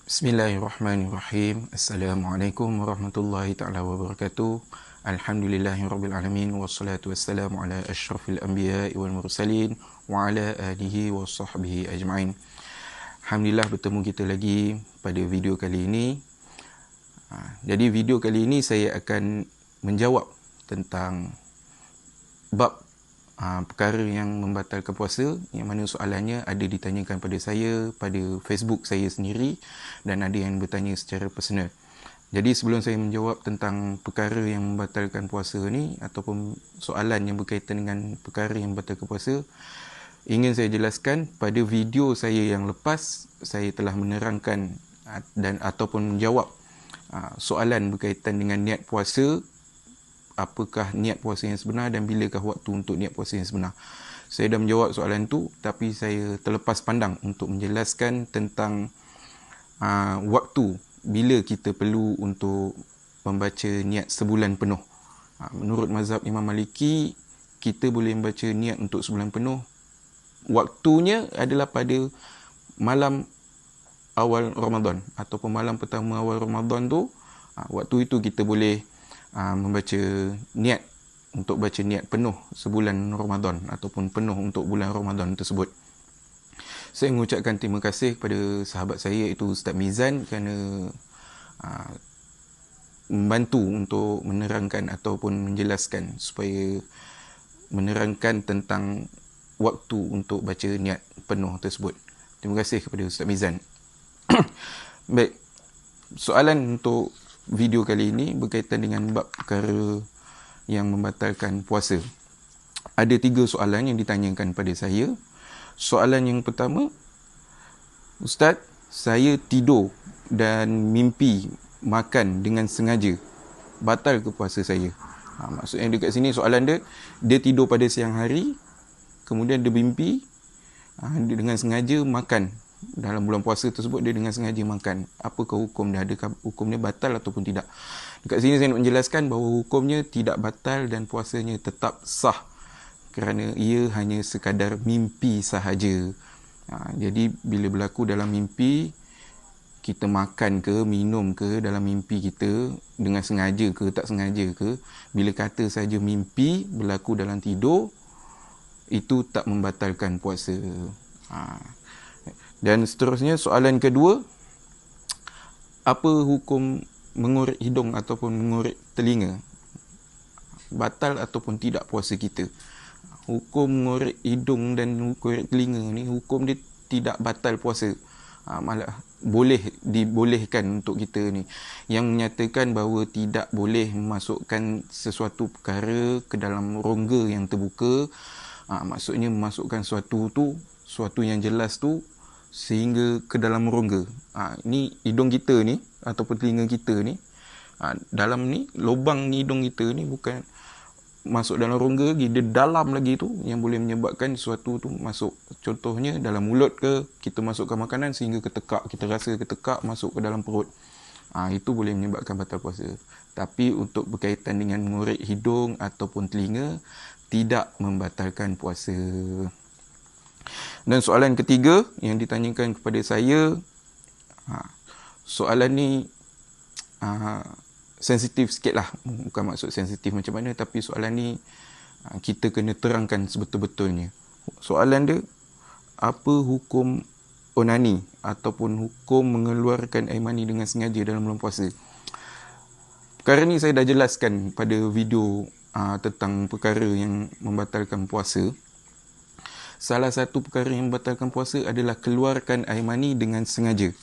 Bismillahirrahmanirrahim. Assalamualaikum warahmatullahi ta'ala wabarakatuh. Alhamdulillahirrabbilalamin. Wassalatu wassalamu ala ashrafil anbiya wal mursalin wa ala alihi wa sahbihi ajma'in. Alhamdulillah bertemu kita lagi pada video kali ini. Jadi video kali ini saya akan menjawab tentang bab perkara yang membatalkan puasa, yang mana soalannya ada ditanyakan pada saya pada Facebook saya sendiri dan ada yang bertanya secara personal. Jadi sebelum saya menjawab tentang perkara yang membatalkan puasa ni ataupun soalan yang berkaitan dengan perkara yang membatalkan puasa, ingin saya jelaskan pada video saya yang lepas saya telah menerangkan dan ataupun menjawab soalan berkaitan dengan niat puasa. Apakah niat puasa yang sebenar dan bilakah waktu untuk niat puasa yang sebenar. Saya dah menjawab soalan tu, tapi saya terlepas pandang untuk menjelaskan tentang waktu bila kita perlu untuk membaca niat sebulan penuh. Menurut mazhab Imam Maliki, kita boleh membaca niat untuk sebulan penuh. Waktunya adalah pada malam awal Ramadan ataupun malam pertama awal Ramadan tu. Waktu itu kita boleh membaca niat untuk baca niat penuh sebulan Ramadan ataupun penuh untuk bulan Ramadan tersebut. Saya mengucapkan terima kasih kepada sahabat saya iaitu Ustaz Mizan kerana membantu untuk menerangkan ataupun menjelaskan supaya menerangkan tentang waktu untuk baca niat penuh tersebut. Terima kasih kepada Ustaz Mizan. Baik, soalan untuk video kali ini berkaitan dengan bab perkara yang membatalkan puasa. Ada 3 soalan yang ditanyakan pada saya. Soalan yang pertama, Ustaz, saya tidur dan mimpi makan dengan sengaja. Batal ke puasa saya? Maksudnya dekat sini soalan dia tidur pada siang hari, kemudian dia mimpi dia dengan sengaja makan. Dalam bulan puasa tersebut dia dengan sengaja makan. Apakah hukum dia? Adakah hukumnya batal ataupun tidak? Dekat sini saya nak menjelaskan bahawa hukumnya tidak batal dan puasanya tetap sah kerana ia hanya sekadar mimpi sahaja. Jadi bila berlaku dalam mimpi, kita makan ke minum ke dalam mimpi kita dengan sengaja ke tak sengaja ke, bila kata saja mimpi berlaku dalam tidur, itu tak membatalkan puasa. Dan seterusnya soalan kedua, apa hukum mengorek hidung ataupun mengorek telinga? Batal ataupun tidak puasa kita? Hukum mengorek hidung dan mengorek telinga ni, hukum dia tidak batal puasa. Malah dibolehkan untuk kita ni. Yang menyatakan bahawa tidak boleh memasukkan sesuatu perkara ke dalam rongga yang terbuka. Maksudnya memasukkan suatu yang jelas tu sehingga ke dalam rongga. Ni hidung kita ni ataupun telinga kita ni, dalam ni lubang ni hidung kita ni bukan masuk dalam rongga lagi, dia dalam lagi tu yang boleh menyebabkan sesuatu tu masuk. Contohnya dalam mulut ke, kita masukkan makanan sehingga ketekak, kita rasa ketekak masuk ke dalam perut. Itu boleh menyebabkan batal puasa. Tapi untuk berkaitan dengan mengorek hidung ataupun telinga, tidak membatalkan puasa. Dan soalan ketiga yang ditanyakan kepada saya, soalan ni sensitif sikit lah. Bukan maksud sensitif macam mana, tapi soalan ni kita kena terangkan sebetul-betulnya. Soalan dia, apa hukum onani ataupun hukum mengeluarkan air mani dengan sengaja dalam bulan puasa? Perkara ni saya dah jelaskan pada video tentang perkara yang membatalkan puasa. Salah satu perkara yang membatalkan puasa adalah keluarkan air mani dengan sengaja.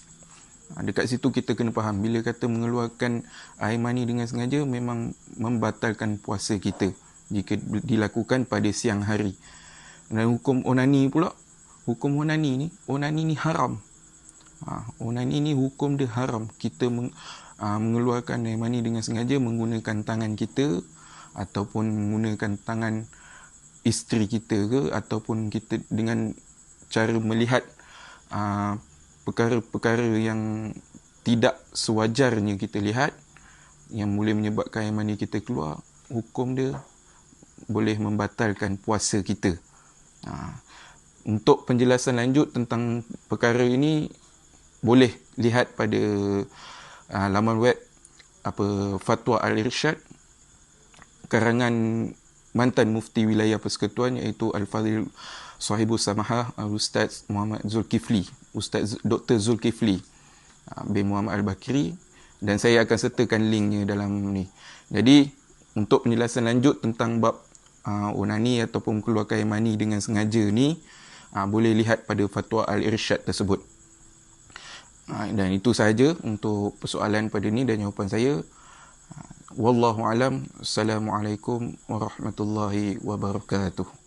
Dekat situ kita kena faham, bila kata mengeluarkan air mani dengan sengaja memang membatalkan puasa kita jika dilakukan pada siang hari. Dan hukum onani pula, hukum onani ni haram. Onani ni hukum dia haram. Kita mengeluarkan air mani dengan sengaja menggunakan tangan kita ataupun menggunakan tangan isteri kita ke, ataupun kita dengan cara melihat perkara-perkara yang tidak sewajarnya kita lihat yang boleh menyebabkan air mani kita keluar, hukum dia boleh membatalkan puasa kita. Untuk penjelasan lanjut tentang perkara ini, boleh lihat pada laman web Fatwa Al-Irsyad karangan mantan Mufti Wilayah Persekutuan, iaitu Al-Fadhil Sahibus Samahah Ustaz Muhammad Zulkifli, Ustaz Dr. Zulkifli bin Muhammad Al-Bakri, dan saya akan sertakan linknya dalam ni. Jadi untuk penjelasan lanjut tentang bab onani ataupun keluarkan air mani dengan sengaja ni, boleh lihat pada Fatwa Al-Irsyad tersebut. Dan itu sahaja untuk persoalan pada ni dan jawapan saya. Wallahu alam. Assalamualaikum warahmatullahi wabarakatuh.